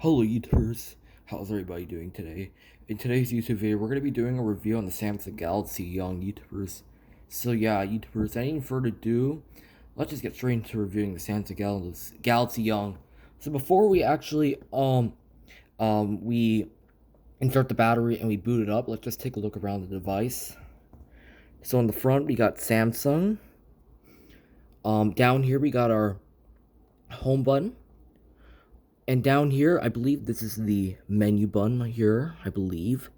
Hello YouTubers, how's everybody doing today? In today's YouTube video, we're going to be doing a review on the Samsung Galaxy Young YouTubers. So yeah, YouTubers, any further ado, let's just get straight into reviewing the Samsung Galaxy Young. So before we actually, we insert the battery and we boot it up, let's just take a look around the device. So on the front, we got Samsung. Down here, we got our home button. And down here, I believe this is the menu button here, I believe.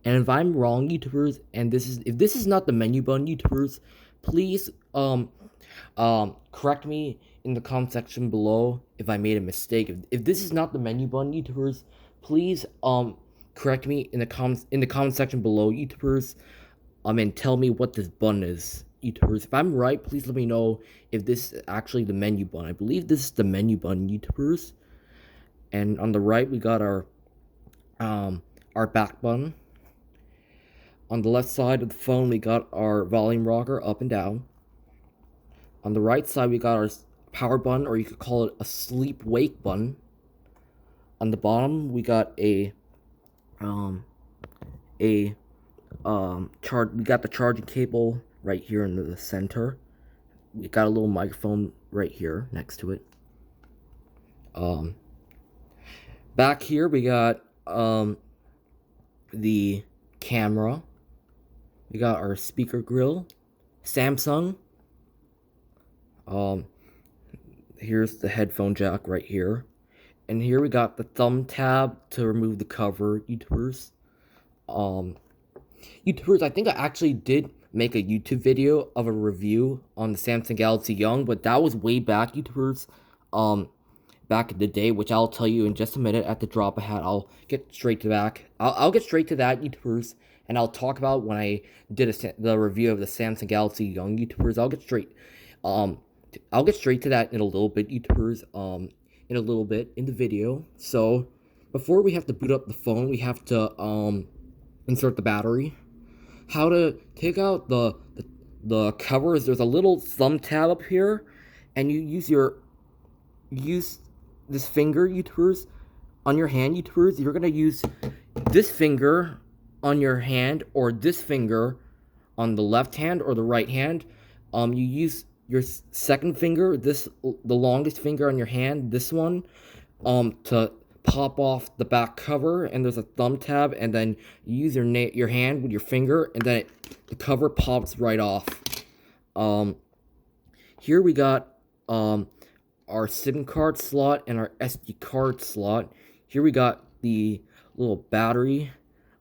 And if I'm wrong, YouTubers, and if this is not the menu button, YouTubers, please correct me in the comment section below if I made a mistake. If this is not the menu button, YouTubers, please correct me in the comment section below, YouTubers. And tell me what this button is, YouTubers. If I'm right, please let me know if this is actually the menu button. I believe this is the menu button, YouTubers. And on the right, we got our back button. On the left side of the phone, we got our volume rocker up and down. On the right side, we got our power button, or you could call it a sleep wake button. On the bottom, we got we got the charging cable right here in the center. We got a little microphone right here next to it. Back here, we got the camera. We got our speaker grill, Samsung. Here's the headphone jack right here. And here we got the thumb tab to remove the cover, YouTubers. YouTubers, I think I actually did make a YouTube video of a review on the Samsung Galaxy Young, but that was way back, YouTubers. Back in the day, which I'll tell you in just a minute at the drop of a hat. I'll get straight to I'll get straight to that, YouTubers, and I'll talk about when I did the review of the Samsung Galaxy Young, YouTubers. I'll get straight to that in a little bit, YouTubers. In a little bit in the video. So before we have to boot up the phone, we have to insert the battery. How to take out the covers? There's a little thumb tab up here, and you use this finger, YouTubers, on your hand, YouTubers. You're gonna use this finger on your hand, or this finger on the left hand or the right hand. You use your second finger, the longest finger on your hand, this one, to pop off the back cover, and there's a thumb tab, and then you use your hand with your finger, and then the cover pops right off. Here we got our SIM card slot and our SD card slot. Here we got the little battery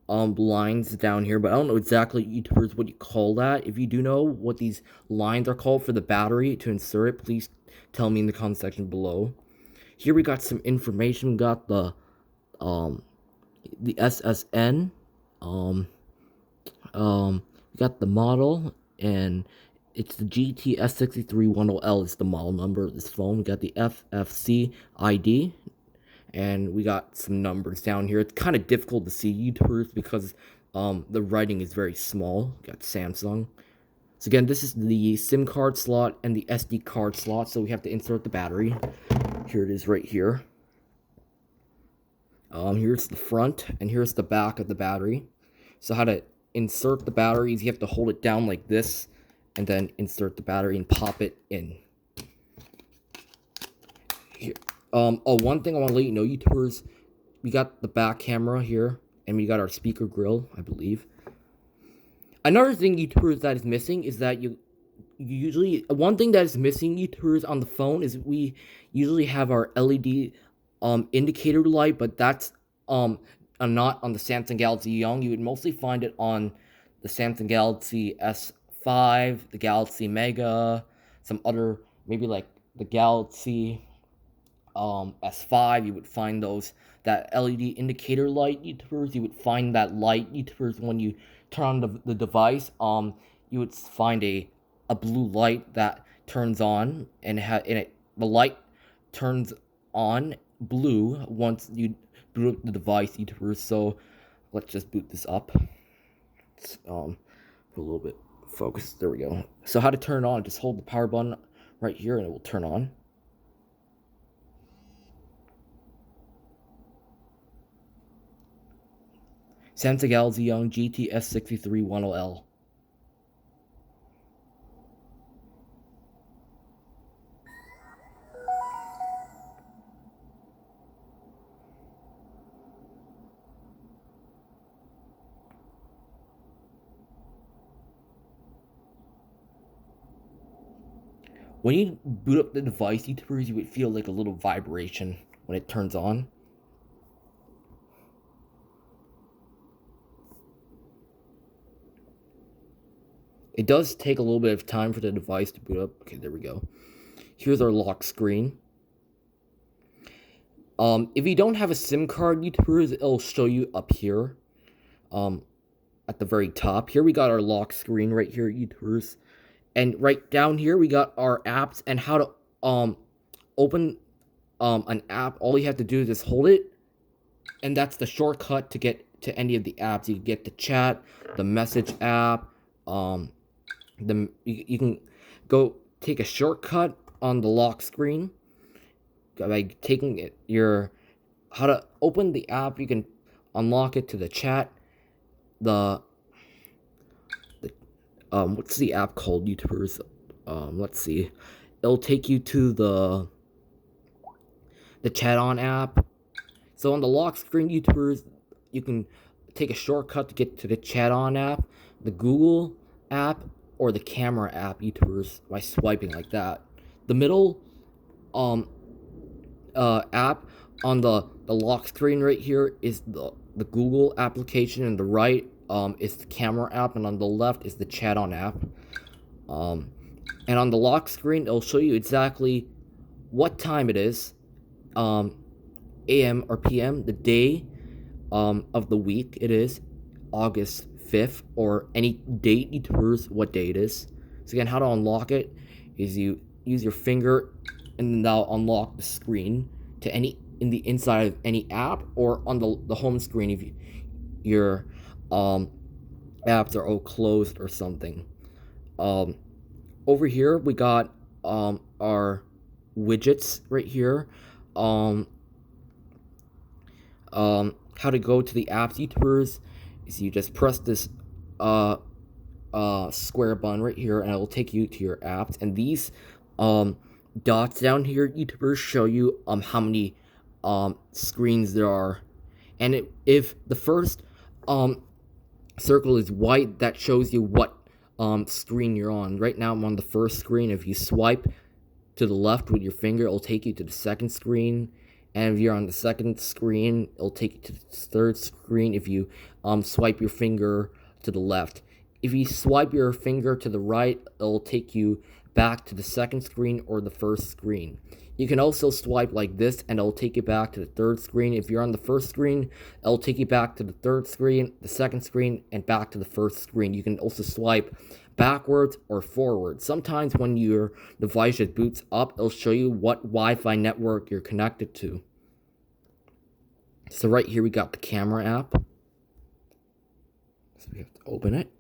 lines down here, but I don't know exactly, YouTubers, what you call that. If you do know what these lines are called for the battery to insert it, please tell me in the comment section below. Here we got some information. We got the SSN. We got the model, and it's the GTS63110L is the model number of this phone. We got the FFC ID, and we got some numbers down here. It's kind of difficult to see, YouTubers, because the writing is very small. We got Samsung. So again, this is the SIM card slot and the SD card slot, so we have to insert the battery. Here it is right here. Here's the front, and here's the back of the battery. So how to insert the batteries, you have to hold it down like this, and then insert the battery and pop it in. Here. One thing I want to let you know, YouTubers, we got the back camera here, and we got our speaker grill, I believe. Another thing, YouTubers, that is missing is that one thing that is missing, YouTubers, on the phone is we usually have our LED indicator light, but that's not on the Samsung Galaxy Young. You would mostly find it on the Samsung Galaxy S5, the Galaxy Mega, some other, maybe like the Galaxy S5. You would find that LED indicator light, YouTubers. You would find that light, YouTubers, when you turn on the device. You would find a blue light that turns on, and the light turns on blue once you boot up the device, YouTubers. So let's just boot this up. Let's put a little bit focus. There we go. So how to turn it on? Just hold the power button right here, and it will turn on. Samsung Galaxy Young GTS 6310L. When you boot up the device, YouTubers, you would feel like a little vibration when it turns on. It does take a little bit of time for the device to boot up. Okay, there we go. Here's our lock screen. If you don't have a SIM card, YouTubers, it'll show you up here. At the very top. Here we got our lock screen right here, YouTubers. And right down here we got our apps and how to open an app. All you have to do is just hold it, and that's the shortcut to get to any of the apps. You can get the chat, the message app, you can go take a shortcut on the lock screen by taking how to open the app. You can unlock it to the chat, what's the app called, YouTubers? Let's see. It'll take you to the chat on app. So on the lock screen, YouTubers, you can take a shortcut to get to the chat on app, the Google app, or the camera app, YouTubers, by swiping like that. The middle app on the lock screen right here is the Google application, and the right is the camera app, and on the left is the chat on app. And on the lock screen, it'll show you exactly what time it is, AM or PM, the day of the week it is, August 5th, or any date, YouTubers, what day it is. So again, how to unlock it is you use your finger, and then that'll unlock the screen to any in the inside of any app, or on the home screen if your apps are all closed or something. Over here we got our widgets right here. How to go to the apps, YouTubers, is you just press this square button right here, and it will take you to your apps. And these dots down here, YouTubers, show you how many screens there are. And if the first circle is white, that shows you what screen you're on. Right now I'm on the first screen. If you swipe to the left with your finger, it'll take you to the second screen. And if you're on the second screen, it'll take you to the third screen if you swipe your finger to the left. If you swipe your finger to the right, it'll take you back to the second screen or the first screen. You can also swipe like this, and it'll take you back to the third screen. If you're on the first screen, it'll take you back to the third screen, the second screen, and back to the first screen. You can also swipe backwards or forwards. Sometimes when your device just boots up, it'll show you what Wi-Fi network you're connected to. So right here we got the camera app. So we have to open it.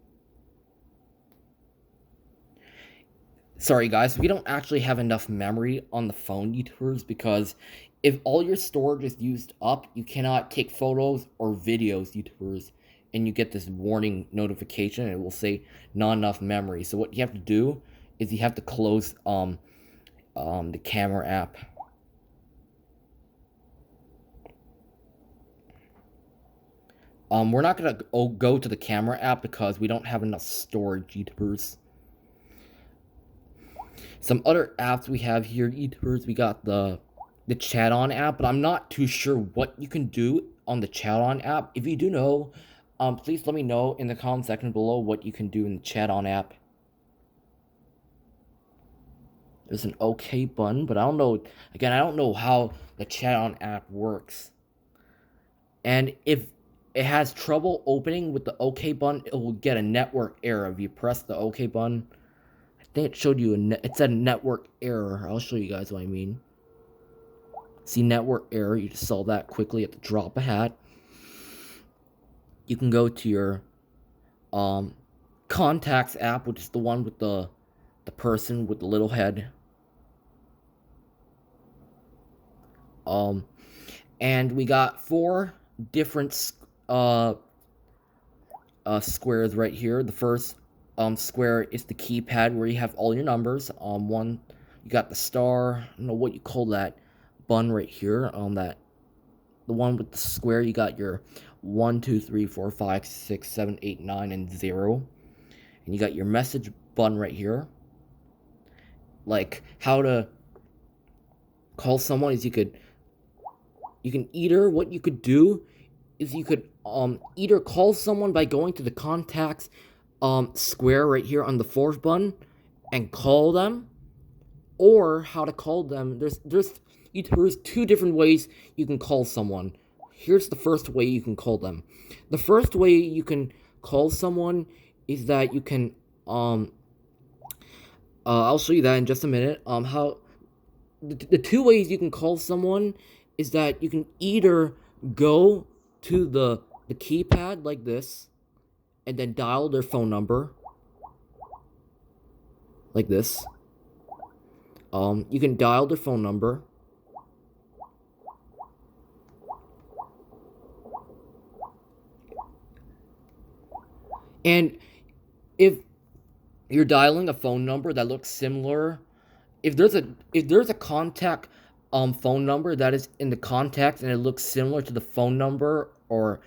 Sorry guys, we don't actually have enough memory on the phone, YouTubers, because if all your storage is used up, you cannot take photos or videos, YouTubers, and you get this warning notification, and it will say not enough memory. So what you have to do is you have to close the camera app. We're not gonna go to the camera app because we don't have enough storage, YouTubers. Some other apps we have here, YouTubers, we got the chat on app, but I'm not too sure what you can do on the chat on app. If you do know, please let me know in the comment section below what you can do in the chat on app. There's an OK button, but I don't know, again, I don't know how the chat on app works. And if it has trouble opening with the OK button, it will get a network error if you press the OK button. I think it showed you it said network error. I'll show you guys what I mean. See, network error, you just solve that quickly at the drop of a hat. You can go to your contacts app, which is the one with the person with the little head. And we got 4 different squares right here. The first square is the keypad where you have all your numbers. One, you got the star. I don't know what you call that button right here. That the one with the square. You got your 1, 2, 3, 4, 5, 6, 7, 8, 9, and 0. And you got your message button right here. Like how to call someone is you can either, what you could do is you could either call someone by going to the contacts square right here on the fourth button and call them, or how to call them. There's two different ways you can call someone. Here's the first way you can call them. The first way you can call someone is that you can I'll show you that in just a minute. How the two ways you can call someone is that you can either go to the keypad like this and then dial their phone number like this. You can dial their phone number. And if you're dialing a phone number that looks similar, if there's a contact phone number that is in the contacts and it looks similar to the phone number, or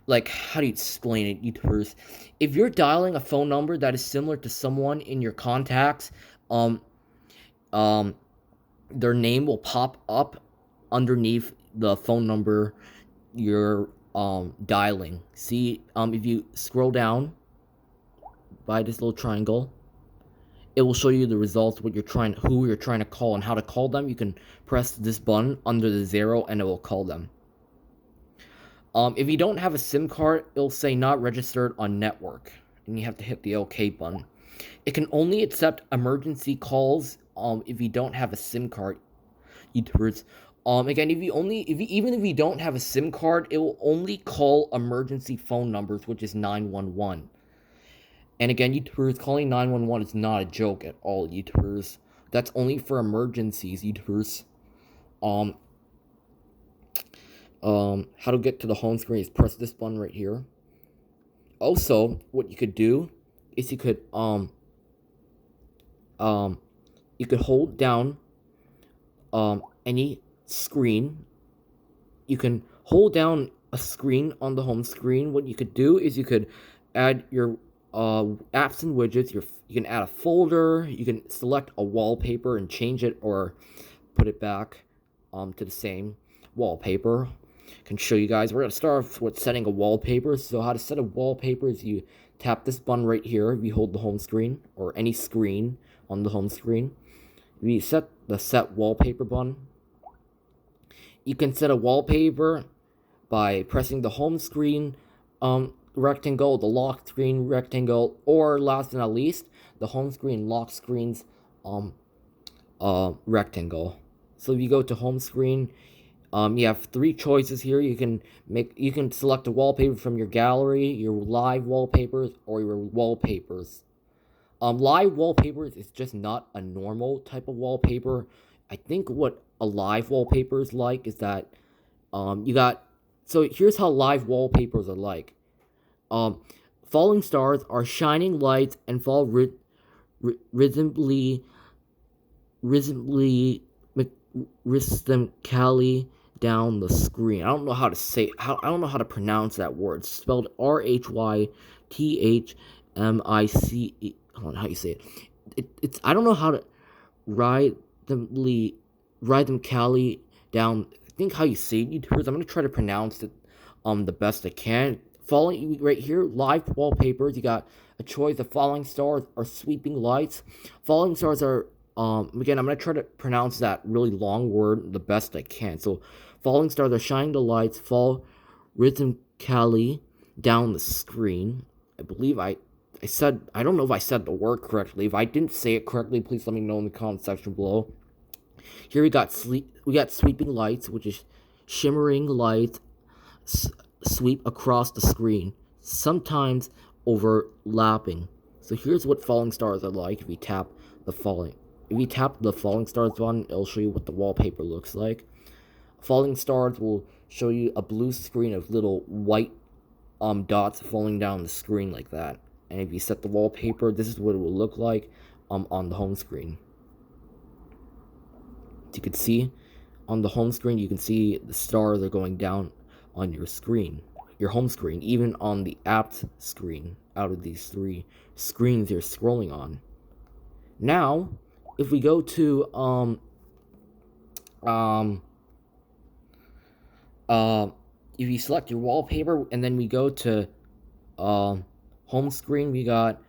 like, how do you explain it, YouTubers? If you're dialing a phone number that is similar to someone in your contacts, their name will pop up underneath the phone number you're dialing. See, if you scroll down by this little triangle, it will show you the results, who you're trying to call and how to call them. You can press this button under the 0 and it will call them. If you don't have a SIM card, it'll say not registered on network, and you have to hit the OK button. It can only accept emergency calls if you don't have a SIM card, YouTubers. Again, even if you don't have a SIM card, it will only call emergency phone numbers, which is 911. And again, YouTubers, calling 911 is not a joke at all, YouTubers. That's only for emergencies, YouTubers. How to get to the home screen is press this button right here. Also, what you could do is you could hold down any screen. You can hold down a screen on the home screen. What you could do is you could add your apps and widgets. You can add a folder. You can select a wallpaper and change it or put it back to the same wallpaper. I can show you guys. We're gonna start off with setting a wallpaper. So how to set a wallpaper is you tap this button right here. If you hold the home screen or any screen on the home screen, you set the set wallpaper button. You can set a wallpaper by pressing the home screen rectangle, the lock screen rectangle, or last but not least, the home screen lock screens rectangle. So if you go to home screen, you have 3 choices here. You can select a wallpaper from your gallery, your live wallpapers, or your wallpapers. Live wallpapers is just not a normal type of wallpaper. I think what a live wallpaper is like is that so here's how live wallpapers are like. Falling stars are shining lights and fall rhythmically down the screen. I don't know how to say. I don't know how to pronounce that word. It's spelled RHYTHMICE. I don't know how you say it. It's I don't know how to rhythmically down. I think how you say it, YouTubers. I'm gonna try to pronounce it the best I can. Falling right here, live wallpapers. You got a choice of falling stars or sweeping lights. Falling stars are again, I'm gonna try to pronounce that really long word the best I can. So, falling stars are shining the lights, fall rhythmically down the screen. I believe I don't know if I said the word correctly. If I didn't say it correctly, please let me know in the comment section below. Here we got sweeping lights, which is shimmering lights sweep across the screen, sometimes overlapping. So here's what falling stars are like. If you tap the falling stars button, it'll show you what the wallpaper looks like. Falling stars will show you a blue screen of little white dots falling down the screen like that. And if you set the wallpaper, this is what it will look like on the home screen. As you can see on the home screen, you can see the stars are going down on your screen, your home screen, even on the apps screen. Out of these three screens you're scrolling on. Now, if we go to if you select your wallpaper and then we go to home screen, we got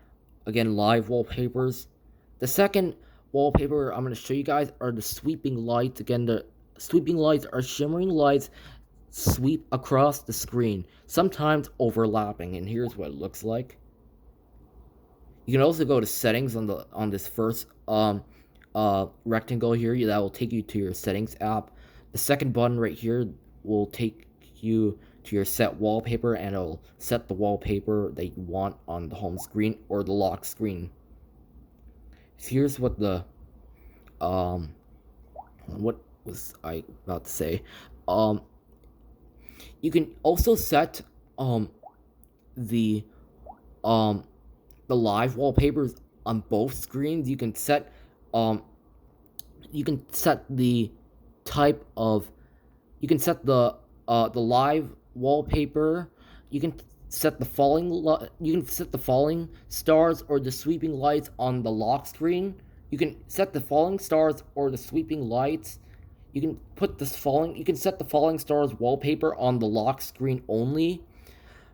again live wallpapers. The second wallpaper I'm going to show you guys are the sweeping lights. Again, the sweeping lights are shimmering lights sweep across the screen, sometimes overlapping, and here's what it looks like. You can also go to settings on this first rectangle here. That will take you to your settings app. The second button right here will take you to your set wallpaper, and it'll set the wallpaper that you want on the home screen or the lock screen. So here's what the what was I about to say? You can also set the live wallpapers on both screens. You can set the type of, you can set the live wallpaper. You can set the falling stars or the sweeping lights on the lock screen. You can set the falling stars or the sweeping lights. You can set the falling stars wallpaper on the lock screen only,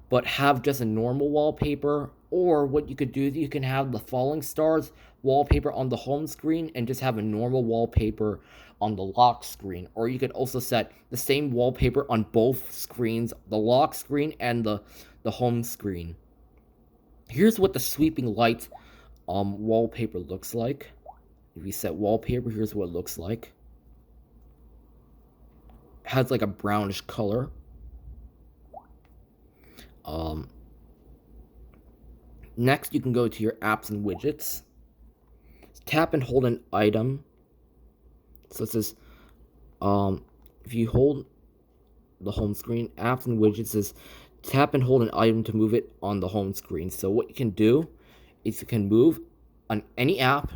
but have just a normal wallpaper. Or what you could do is you can have the falling stars wallpaper on the home screen and just have a normal wallpaper on the lock screen. Or you could also set the same wallpaper on both screens, the lock screen and the home screen. Here's what the sweeping lights wallpaper looks like. If you set wallpaper, here's what it looks like. It has like a brownish color. Next, you can go to your apps and widgets. Tap and hold an item. So it says, if you hold the home screen, apps and widgets says, tap and hold an item to move it on the home screen. So what you can do is you can move on any app,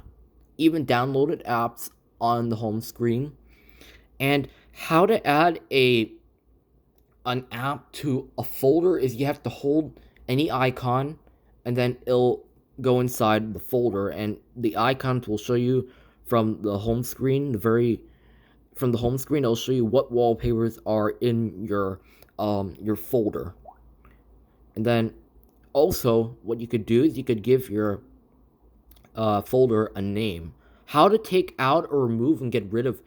even downloaded apps on the home screen. And how to add an app to a folder is you have to hold any icon, and then it'll go inside the folder, and the icons will show you from the home screen. From the home screen, it'll show you what wallpapers are in your folder. And then also, what you could do is you could give your folder a name. How to take out or remove and get rid of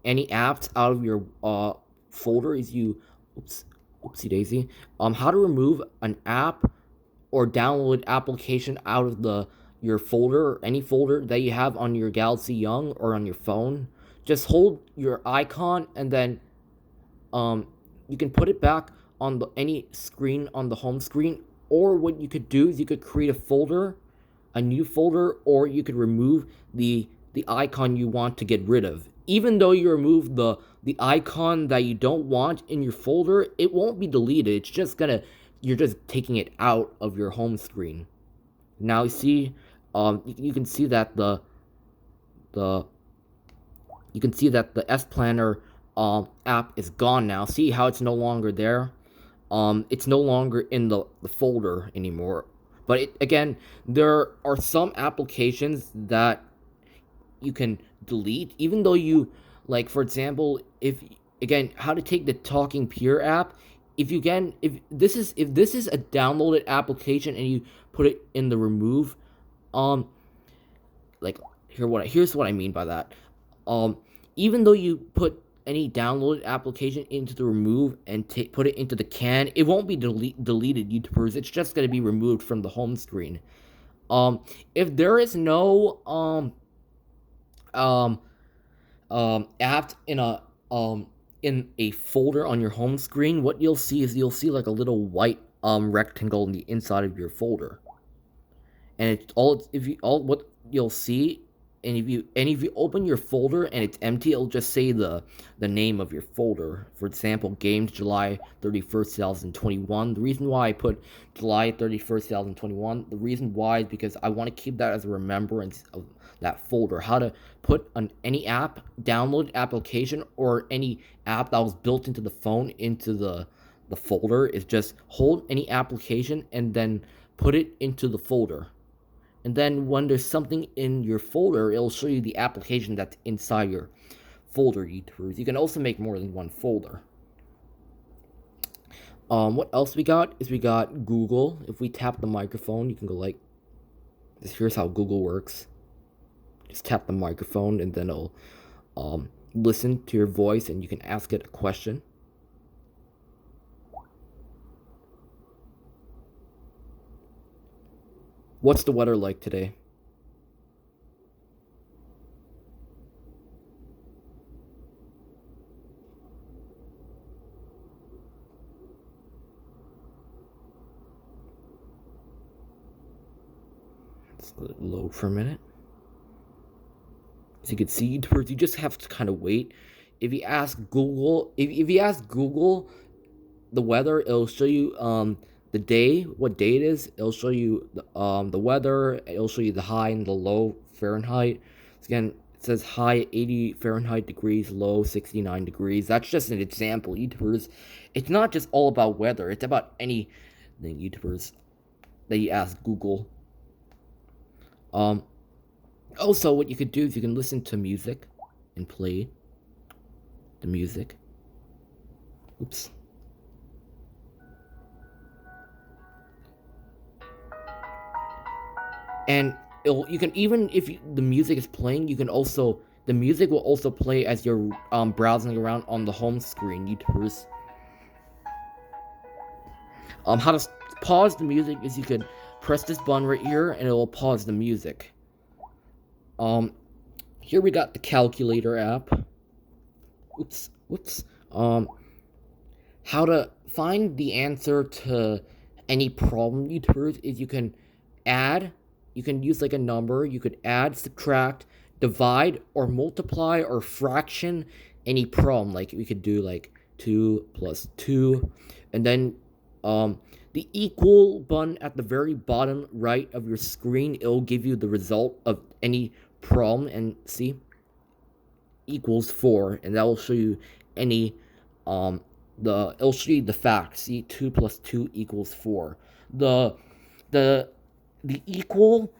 any apps out of your folder is oopsie daisy. How to remove an app or download application out of your folder, or any folder that you have on your Galaxy Young or on your phone. Just hold your icon and then you can put it back on any screen on the home screen. Or what you could do is you could create a new folder, or you could remove the icon you want to get rid of. Even though you remove the icon that you don't want in your folder, it won't be deleted. It's just you're just taking it out of your home screen. Now you see, you can see that the S Planner app is gone now. See how it's no longer there? It's no longer in the folder anymore. But again, there are some applications that you can delete, even though you, like, for example, how to take the Talking Pure app. If this is a downloaded application and you put it in the remove, here's what I mean by that. Even though you put any downloaded application into the remove and put it into the can, it won't be deleted, YouTubers. It's just going to be removed from the home screen. If there is no app in a folder on your home screen, what you'll see is like a little white rectangle in the inside of your folder, and what you'll see if you open your folder and it's empty, it'll just say the name of your folder. For example, games July 31st, 2021. The reason why I put July 31st, 2021, the reason why is because I want to keep that as a remembrance of that folder. How to put any app, download application, or any app that was built into the phone into the folder is just hold any application and then put it into the folder. And then when there's something in your folder, it'll show you the application that's inside your folder, YouTubers. You can also make more than one folder. What else we got is we got Google. If we tap the microphone, you can go like this. Here's how Google works. Just tap the microphone and then it'll listen to your voice and you can ask it a question. What's the weather like today? Let's let it load for a minute. As you can see, you just have to kind of wait. If you ask Google, if you ask Google the weather, it'll show you the day, what day it is. It'll show you the weather. It'll show you the high and the low Fahrenheit. So again, it says high 80 Fahrenheit degrees, low 69 degrees. That's just an example, YouTubers. It's not just all about weather. It's about anything, YouTubers, that you ask Google. Also, what you could do is you can listen to music and play the music. Oops. And you can, even if the music is playing, you can also, the music will also play as you're browsing around on the home screen, YouTubers. How to pause the music is you can press this button right here and it will pause the music. Here we got the calculator app. Whoops. How to find the answer to any problem, YouTubers, is you can add, you can use like a number, you could add, subtract, divide, or multiply, or fraction any problem. Like we could do like 2 plus 2, and then the equal button at the very bottom right of your screen, it'll give you the result of any problem, and see, equals 4, and that will show you any it'll show you the fact. See, 2 plus 2 equals 4. The equal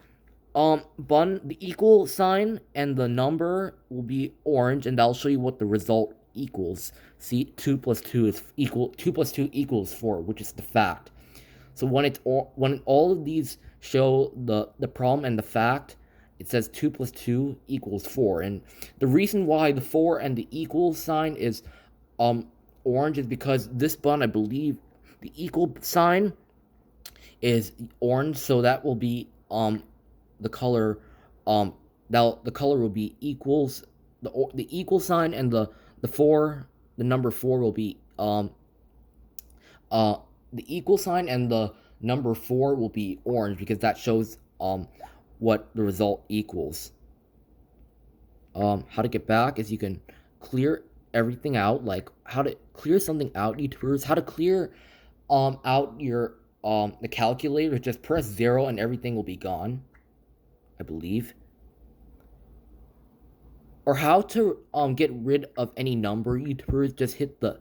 button, the equal sign and the number will be orange, and that'll show you what the result equals. See, 2 plus 2 is equal, 2 plus 2 equals 4, which is the fact. So when all of these show the problem and the fact, it says 2 plus 2 equals 4. And the reason why the 4 and the equal sign is orange is because this button, I believe, the equal sign is orange, so that will be the color the color will be equals, the equal sign, and the number 4 will be the equal sign and the number 4 will be orange, because that shows what the result equals. How to get back is you can clear everything out, like how to clear something out, YouTubers. How to clear out your the calculator, just press 0 and everything will be gone, I believe. Or how to get rid of any number, YouTubers, just hit the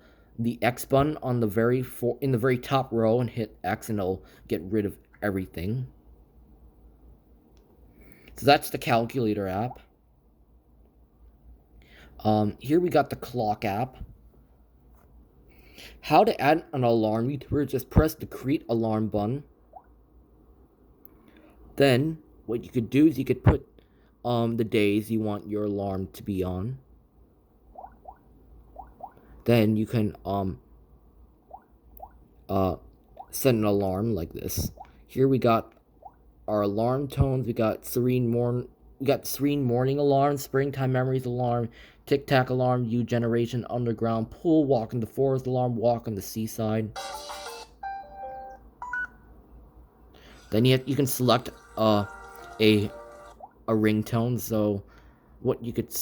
X button on the in the very top row and hit X, and it'll get rid of everything. So that's the calculator app. Here we got the clock app. How to add an alarm, YouTubers, just press the create alarm button. Then what you could do is you could put the days you want your alarm to be on. Then you can set an alarm like this. Here we got our alarm tones. We got serene morning alarm, springtime memories alarm, tic tac alarm, U generation, underground pool, walk in the forest alarm, walk on the seaside. Then you can select a a ringtone. So what you could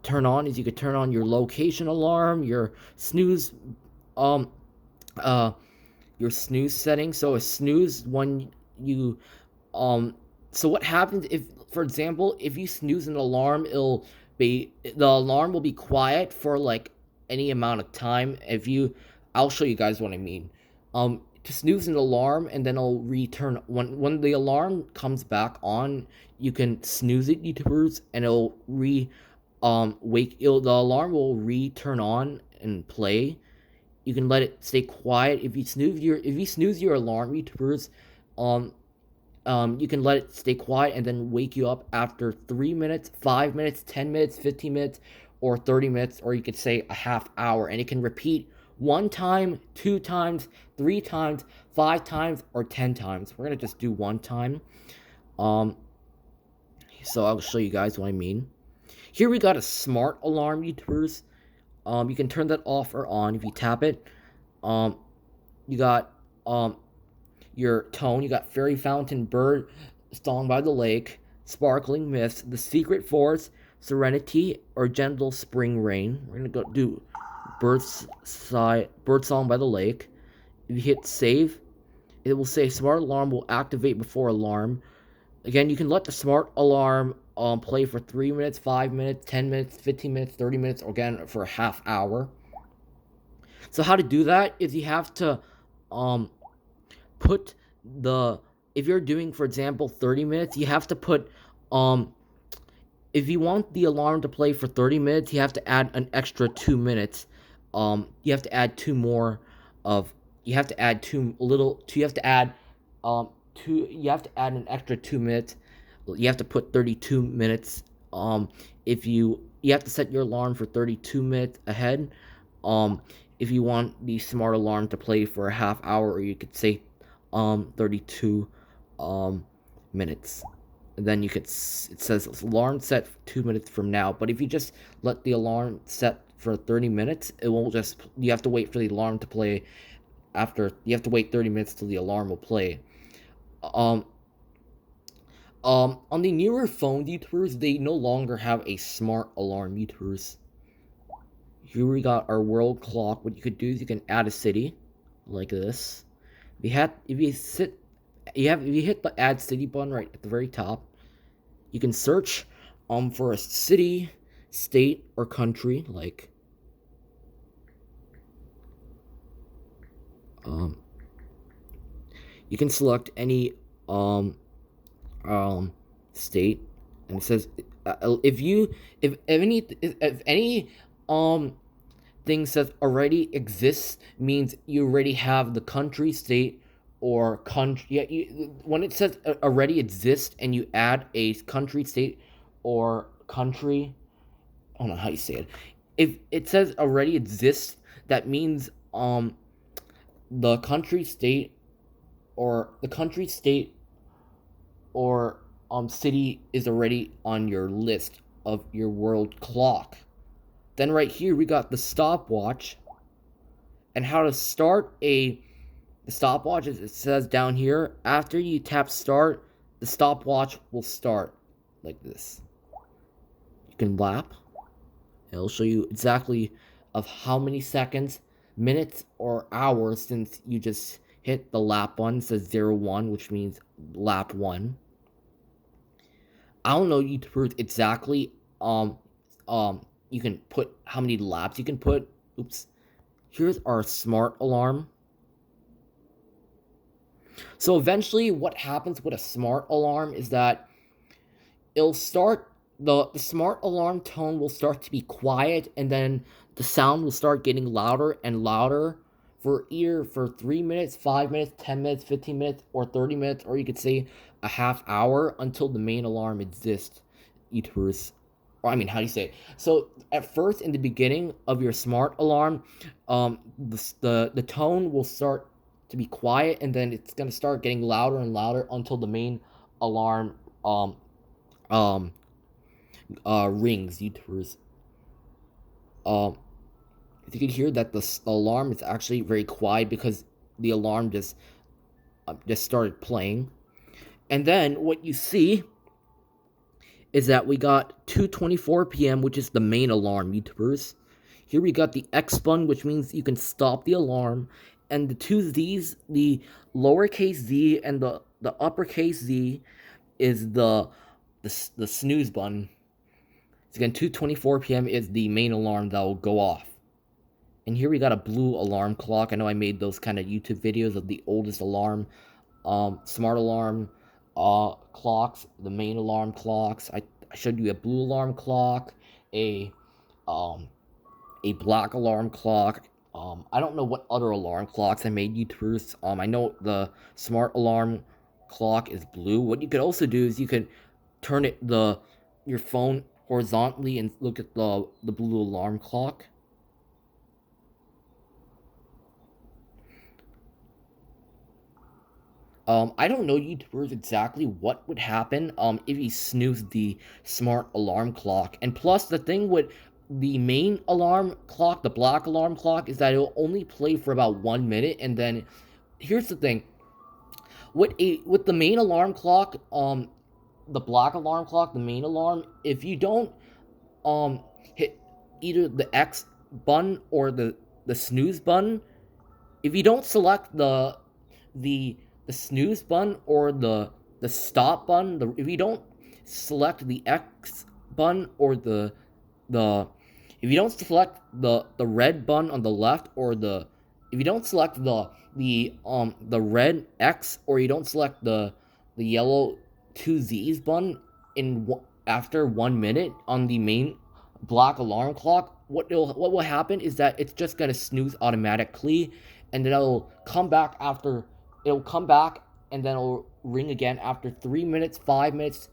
turn on is you could turn on your location alarm, um uh your snooze setting. So a snooze when you so what happens if, for example, if you snooze an alarm, the alarm will be quiet for like any amount of time. I'll show you guys what I mean. To snooze an alarm and then it'll return when the alarm comes back on. You can snooze it, YouTubers, and it'll the alarm will turn on and play. You can let it stay quiet. If you snooze your alarm, YouTubers, um you can let it stay quiet and then wake you up after 3 minutes, 5 minutes, 10 minutes, 15 minutes, or 30 minutes, or you could say a half hour, and it can repeat 1 time, 2 times, 3 times, 5 times, or 10 times. We're gonna just do 1 time. Um, so I'll show you guys what I mean. Here we got a smart alarm, YouTubers. You can turn that off or on if you tap it. You got your tone. You got Fairy Fountain, Bird Song by the Lake, Sparkling Mist, The Secret Forest, Serenity, or Gentle Spring Rain. We're gonna go do Bird Song by the Lake. If you hit save, it will say smart alarm will activate before alarm. Again, you can let the smart alarm play for 3 minutes, 5 minutes, 10 minutes, 15 minutes, 30 minutes, or again for a half hour. So how to do that is you have to put if you're doing, for example, 30 minutes, you have to put if you want the alarm to play for 30 minutes, you have to add an extra 2 minutes. You have to add two more of you have to add you have to add you have to add an extra 2 minutes. You have to put 32 minutes. If you have to set your alarm for 32 minutes ahead. If you want the smart alarm to play for a half hour, or you could say 32 minutes. And then it says alarm set 2 minutes from now. But if you just let the alarm set for 30 minutes, it won't you have to wait for the alarm to play you have to wait 30 minutes till the alarm will play. On the newer phone, YouTubers, they no longer have a smart alarm, YouTubers. Here we got our world clock. What you could do is you can add a city like this. If you hit the add city button right at the very top, you can search for a city, state, or country. Like you can select any state, and it says if any thing says already exists, means you already have the country, state, or country. Yeah, when it says already exists and you add a country, state, or country, I don't know how you say it. If it says already exists, that means the country, state, or city is already on your list of your world clock. Then right here we got the stopwatch, and how to start the stopwatch. It says down here, after you tap start, the stopwatch will start like this. You can lap. It'll show you exactly of how many seconds, minutes, or hours since you just hit the lap button. It says 01, which means lap 1. I don't know YouTubers exactly you can put how many laps you can put. Oops. Here's our smart alarm. So eventually what happens with a smart alarm is that it'll start the smart alarm tone will start to be quiet, and then the sound will start getting louder and louder for 3 minutes, 5 minutes, 10 minutes, 15 minutes, or 30 minutes, or you could say a half hour until the main alarm exists. YouTubers. Or I mean, how do you say it? So at first, in the beginning of your smart alarm, the tone will start to be quiet, and then it's gonna start getting louder and louder until the main alarm rings. YouTubers. If you can hear that the alarm is actually very quiet because the alarm just started playing, and then what you see is that we got 2:24 p.m., which is the main alarm, YouTubers. Here we got the X button, which means you can stop the alarm, and the two Z's, the lowercase z and the uppercase Z, is the snooze button. So again, 2:24 p.m. is the main alarm that will go off. And here we got a blue alarm clock. I know I made those kind of YouTube videos of the oldest alarm, smart alarm clocks, the main alarm clocks. I showed you a blue alarm clock, a um a black alarm clock. I don't know what other alarm clocks I made, YouTubers. I know the smart alarm clock is blue. What you could also do is you could turn your phone horizontally and look at the blue alarm clock. I don't know, YouTubers, exactly what would happen if you snooze the smart alarm clock. And plus, the thing with the main alarm clock, the black alarm clock, is that it'll only play for about 1 minute. And then here's the thing: with the main alarm clock, the black alarm clock, the main alarm, if you don't hit either the X button or the snooze button, if you don't select the the snooze button or the stop button, if you don't select the X button or the if you don't select the red button on the left, or if you don't select the red X, or you don't select the yellow two Z's button after 1 minute on the main black alarm clock, what will happen is that it's just gonna snooze automatically, and then it'll come back, and then it'll ring again after 3 minutes, 5 minutes,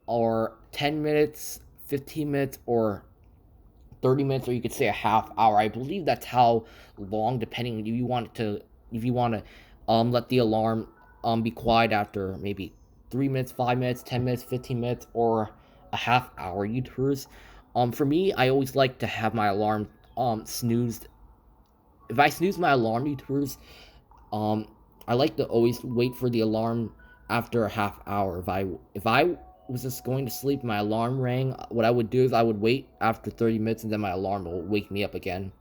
or 10 minutes, 15 minutes, or 30 minutes, or you could say a half hour. I believe that's how long, depending if you want to let the alarm be quiet after maybe 3 minutes, 5 minutes, 10 minutes, 15 minutes, or a half hour, YouTubers. For me, I always like to have my alarm snoozed. If I snooze my alarm, YouTubers, um I like to always wait for the alarm after a half hour. If I was just going to sleep, my alarm rang, what I would do is I would wait after 30 minutes, and then my alarm will wake me up again.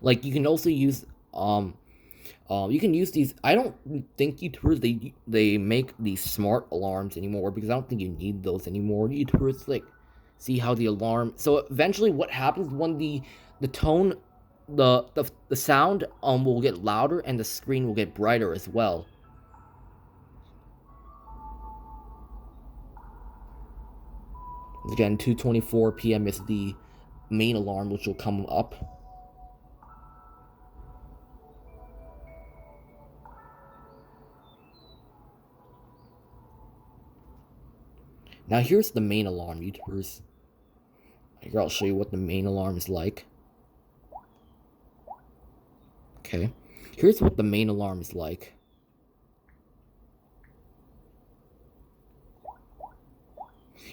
Like, you can also use you can use these. I don't think YouTubers they make these smart alarms anymore, because I don't think you need those anymore. YouTubers, like, see how the alarm. So eventually, what happens when the tone, the sound will get louder, and the screen will get brighter as well. Again, 2:24 p.m. is the main alarm, which will come up. Now here's the main alarm, YouTubers. Here, I'll show you what the main alarm is like. Okay, here's what the main alarm is like.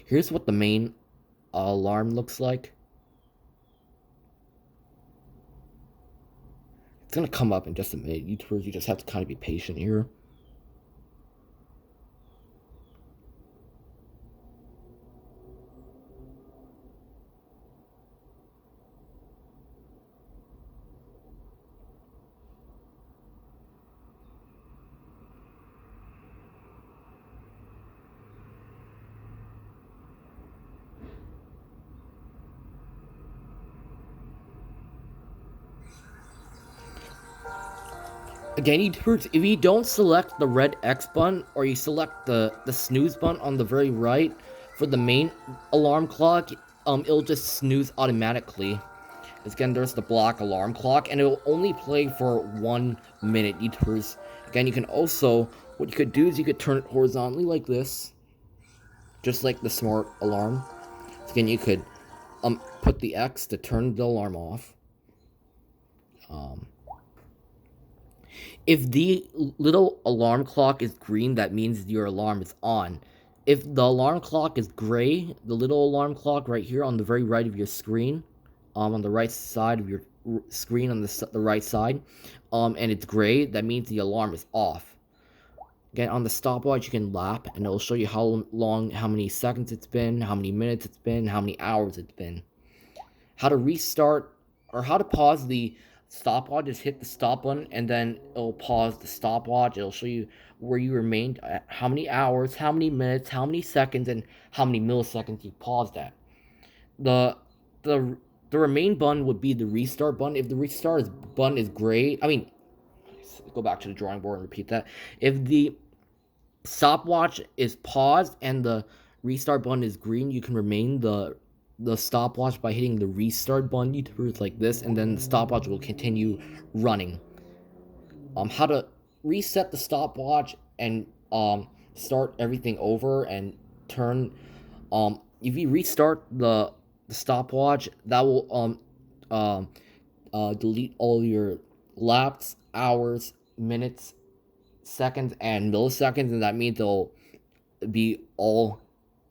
Here's what the main alarm looks like. It's gonna come up in just a minute, YouTubers. You just have to kind of be patient here. Again, YouTubers, if you don't select the red X button, or you select the snooze button on the very right for the main alarm clock, it'll just snooze automatically. Again, there's the black alarm clock, and it will only play for 1 minute, YouTubers. Again, you can also, what you could do is you could turn it horizontally like this, just like the smart alarm. So again, you could put the X to turn the alarm off. If the little alarm clock is green, that means your alarm is on. If the alarm clock is gray, the little alarm clock right here on the very right of your screen, on the right side of your screen on the right side, and it's gray, that means the alarm is off. Again, on the stopwatch, you can lap, and it'll show you how long, how many seconds it's been, how many minutes it's been, how many hours it's been. How to restart, or how to pause the stopwatch, just hit the stop button, and then it'll pause the stopwatch. It'll show you where you remained, how many hours, how many minutes, how many seconds, and how many milliseconds you paused at. The the the remain button would be the restart button. If the restart button is gray, I mean, go back to the drawing board and repeat that. If the stopwatch is paused and the restart button is green, you can remain the stopwatch by hitting the restart button. You do it like this, and then the stopwatch will continue running. How to reset the stopwatch and start everything over and turn. If you restart the stopwatch, that will delete all your laps, hours, minutes, seconds, and milliseconds, and that means they'll be all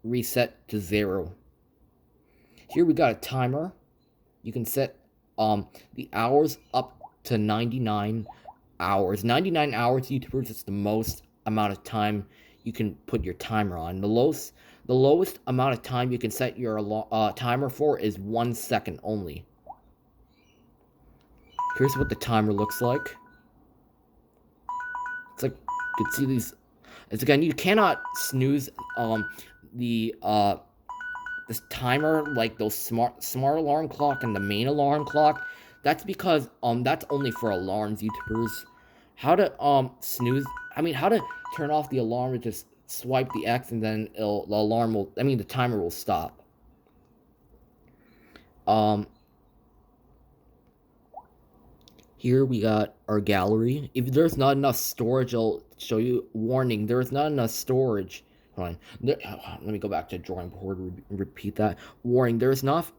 reset to 0. Here we got a timer. You can set the hours up to 99 hours. 99 hours, YouTubers, is the most amount of time you can put your timer on. The lowest amount of time you can set your timer for is 1 second only. Here's what the timer looks like. It's like you can see these. It's again, you cannot snooze this timer like those smart alarm clock and the main alarm clock. That's because that's only for alarms, YouTubers. How to snooze? I mean, how to turn off the alarm is just swipe the X, and then the timer will stop. Here we got our gallery. If there's not enough storage, it'll show you warning. There's not enough storage. Hold on. Let me go back to the drawing board and repeat that. Warning. There's not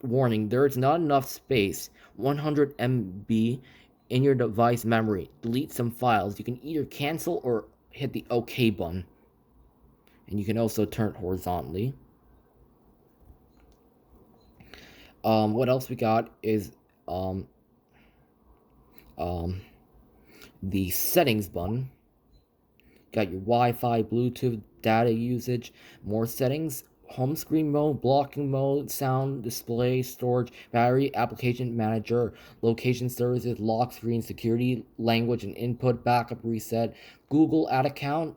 enough space. 100 MB in your device memory. Delete some files. You can either cancel or hit the OK button. And you can also turn it horizontally. What else we got is the settings button. Got your Wi-Fi, Bluetooth, data usage, more settings, home screen mode, blocking mode, sound, display, storage, battery, application manager, location services, lock screen, security, language and input, backup reset, Google ad account,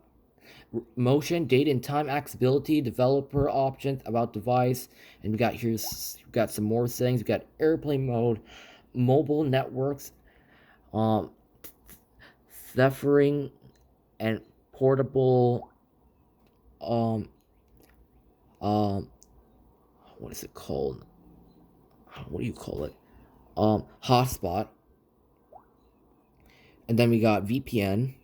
motion, date and time, accessibility, developer options, about device, and we got some more settings. We got airplane mode, mobile networks, Zephyring, and portable what is it called? What do you call it? Hotspot. And then we got VPN,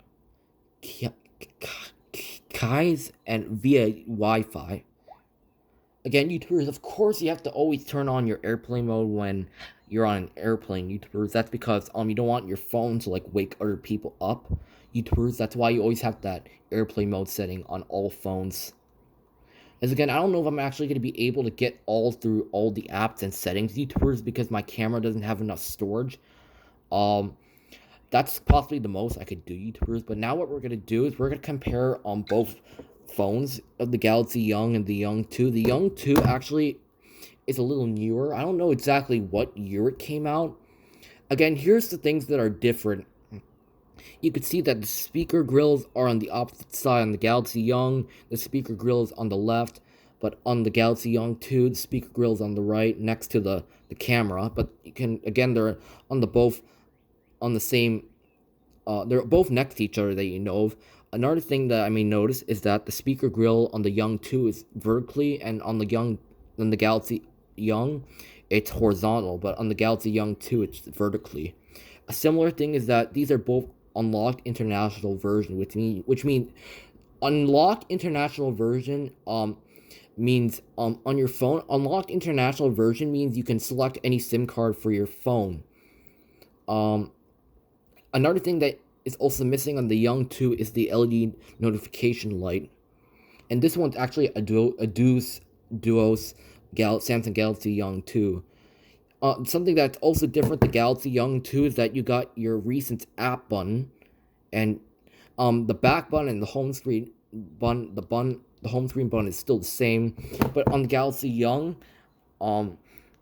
Kais, and via Wi-Fi. Again, YouTubers, of course, you have to always turn on your airplane mode when you're on an airplane, YouTubers. That's because you don't want your phone to like wake other people up, YouTubers. That's why you always have that airplane mode setting on all phones. As again, I don't know if I'm actually going to be able to get through all the apps and settings, YouTubers, because my camera doesn't have enough storage. That's possibly the most I could do, YouTubers. But now what we're going to do is we're going to compare both phones of the Galaxy Young and the Young 2. The Young 2 actually is a little newer. I don't know exactly what year it came out. Again, here's the things that are different. You could see that the speaker grills are on the opposite side on the Galaxy Young. The speaker grill is on the left, but on the Galaxy Young 2, the speaker grill is on the right next to the camera. But you can, again, they're on the same, they're both next to each other that you know of. Another thing that I may notice is that the speaker grill on the Young 2 is vertically, and on the Galaxy Young, it's horizontal, but on the Galaxy Young 2, it's vertically. A similar thing is that these are both unlocked international version, which means unlocked international version means on your phone. Unlocked international version means you can select any SIM card for your phone. Another thing that is also missing on the Young 2 is the LED notification light, and this one's actually a Duos Samsung Galaxy Young 2. Something that's also different, the Galaxy Young 2, is that you got your recent app button, and The back button and the home screen the home screen button is still the same, but on the Galaxy Young,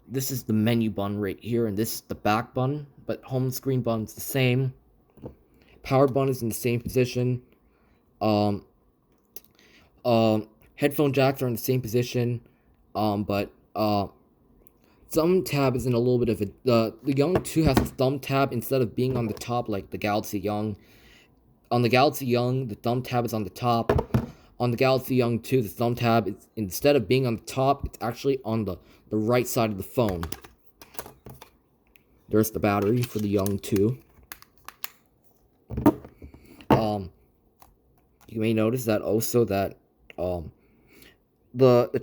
this is the menu button right here, and this is the back button, but home screen button's the same. Power button is in the same position. Um, Headphone jacks are in the same position, but thumb tab is in a little bit of a the Young 2 has a thumb tab instead of being on the top like the Galaxy Young. On the Galaxy Young, the thumb tab is on the top. On the Galaxy Young 2, the thumb tab is, instead of being on the top, it's actually on the right side of the phone. There's the battery for the Young 2. You may notice that also that the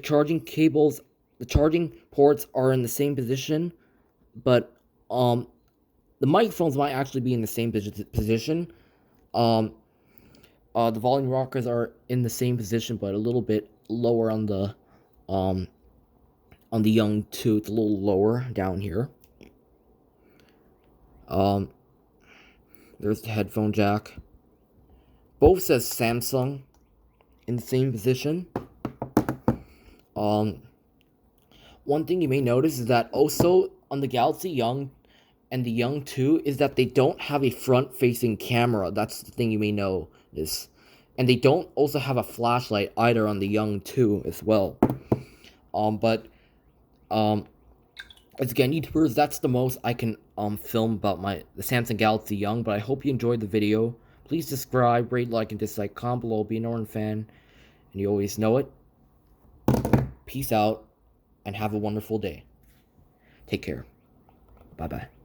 charging cables, the charging ports are in the same position, but the microphones might actually be in the same position. The volume rockers are in the same position, but a little bit lower on the Young 2. It's a little lower down here. There's the headphone jack. Both says Samsung in the same position. One thing you may notice is that also on the Galaxy Young and the Young 2 is that they don't have a front-facing camera. That's the thing you may notice. And they don't also have a flashlight either on the Young 2 as well. But as again, YouTubers, that's the most I can film about the Samsung Galaxy Young. But I hope you enjoyed the video. Please subscribe, rate, like, and dislike. Comment below. Be an Orin fan, and you always know it. Peace out, and have a wonderful day. Take care. Bye-bye.